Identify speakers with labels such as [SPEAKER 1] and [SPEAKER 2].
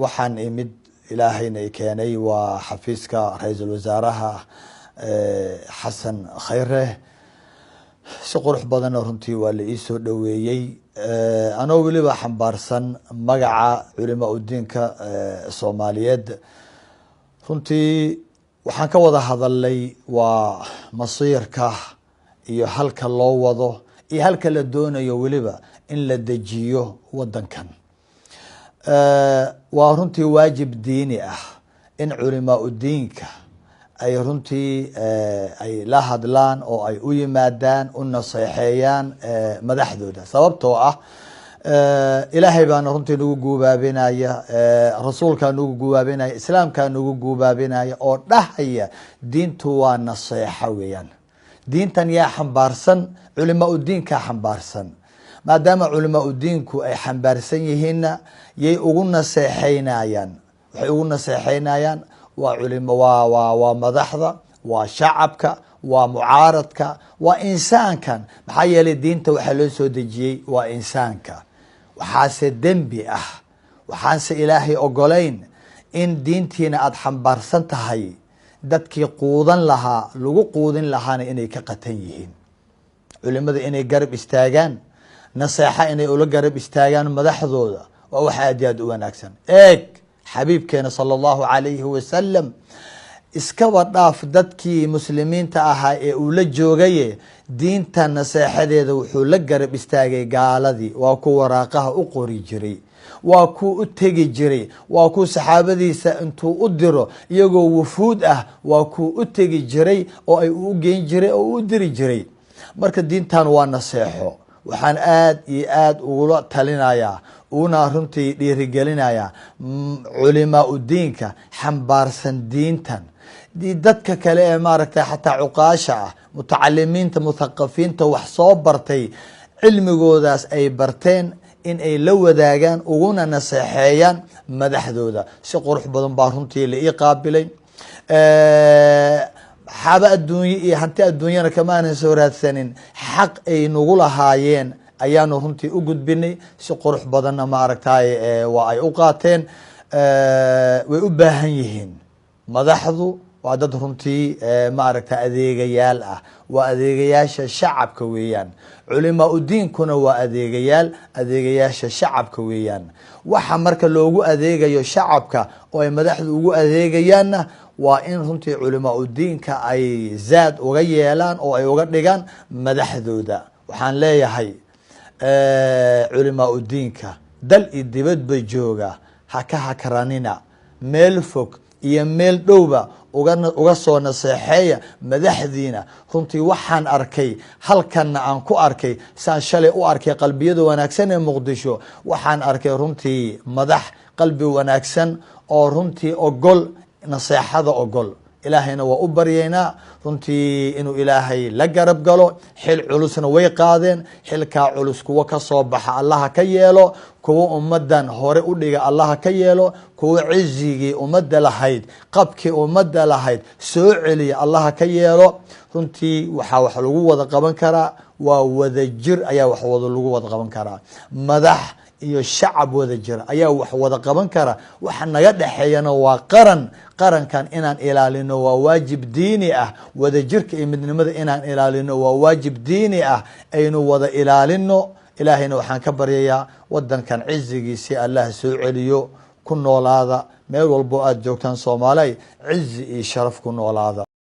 [SPEAKER 1] waxaan imid ilaahayna i keenay waa xafiiska ra-iisul wasaaraha xasan khayre si qurux badanna runtii waa la ii soo dhoweeyey anoo weliba xambaarsan magaca culimo udiinka soomaaliyeed runtii waxaan ka wada hadalnay waa masiirka iyo halka loo wado iyo halka la doonayo weliba in la dejiyo wadankan waa runtii waajib diini ah in culimaa udiinka ay runtii ay la hadlaan oo ay u yimaadaan u naseexeeyaan madaxdooda sababtoo ah ilaahay baana runtii nagu guubaabinaya rasuulkaa nagu guubaabinaya islaamkaa nagu guubaabinaya oo dhahaya diintu waa naseexa weeyaan diintan yaa xambaarsan culimaa udiinkaa xambaarsan maadaama culimaa udiinku ay xambaarsan yihiinna yay ugu naseexeynayaan waxay ugu naseexeynayaan waa culimo waa madaxda waa shacabka waa mucaaradka waa insaankan maxaa yeelay diinta waxaa loo soo dejiyey waa insaanka waxaase dembi ah waxaanse ilaahay ogolayn in diintiina aada xambaarsan tahay dadkii quudan lahaa lagu quudin lahaana inay ka qatan yihiin culimada inay garab istaagaan naseexa inay ula garab istaagaan madaxdooda waa wax aad iyo aad u wanaagsan eeg xabiibkeena sala allahu calayhi wasalam iskaba dhaaf dadkii muslimiinta ahaa ee uu la joogaye diinta naseexadeeda wuxuu la garab istaagay gaaladii waa ku waraaqaha u qori jiray waa kuu u tegi jiray waa kuu saxaabadiisa intuu u diro iyagoo wufuud ah waa kuu u tegi jiray oo ay u geyn jiray oo u diri jiray marka diintan waa naseexo waxaan aad iyo aad ugula talinayaa una runtii dhiirigelinayaa culimaa udiinka xambaarsan diintan dadka kale ee maaragtay xataa cuqaasha ah mutacalimiinta muthaqafiinta wax soo bartay cilmigoodaas ay barteen in ay la wadaagaan uguna naseexeeyaan madaxdooda si qurux badan baa runtii la ii qaabilay xaba adduunye iyo hanti adduunyana kamaanan soo raadsanin xaq ay nagu lahaayeen ayaanu runtii u gudbinay si qurux badanna maaragtay waa ay u qaateen way u baahan yihiin madaxdu waa dad runtii maaragta adeegayaal ah waa adeegayaasha shacabka weeyaan culimaa udiinkuna waa adeegayaasha shacabka weeyaan waxa marka loogu adeegayo shacabka oo ay madaxdu ugu adeegayaanna waa in runtii culimaa udiinka ay zaad uga yeelaan oo ay uga dhigaan madaxdooda waxaan leeyahay culimaa udiinka dal iyo dibadba jooga haka hakranina meel fog iyo meel dhowba uga soo naseexeeya madaxdiina runtii waxaan arkay halkanna aan ku arkay saan shalay u arkay qalbiyada wanaagsan ee muqdisho waxaan arkay runtii madax qalbi wanaagsan oo runtii ogol naseexada ogol ilaahayna waa u baryeynaa runtii inuu ilaahay la garab galo xil culusna way qaadeen xilkaa culus kuwa kasoo baxa allaha ka yeelo kuwa ummadan hore u dhiga allaha ka yeelo kuwa cizigii ummadda lahayd qabkii ummadda lahayd soo celiya allaha ka yeelo runtii waxaa wax lagu wada qaban karaa waa wadajir ayaa wax lagu wada qaban karaa madax iyo shacab wada jira ayaa wax wada qaban kara waxa naga dhaxeeyana waa qarankan inaan ilaalino waa waajib diini ah wadajirka iyo midnimada inaan ilaalino waa waajib diini ah aynu wada ilaalino ilaahayna waxaan ka baryayaa wadankan cizigiisi allah soo celiyo ku noolaada meel walbo aad joogtaan Soomaaliya cizi iyo sharaf ku noolaada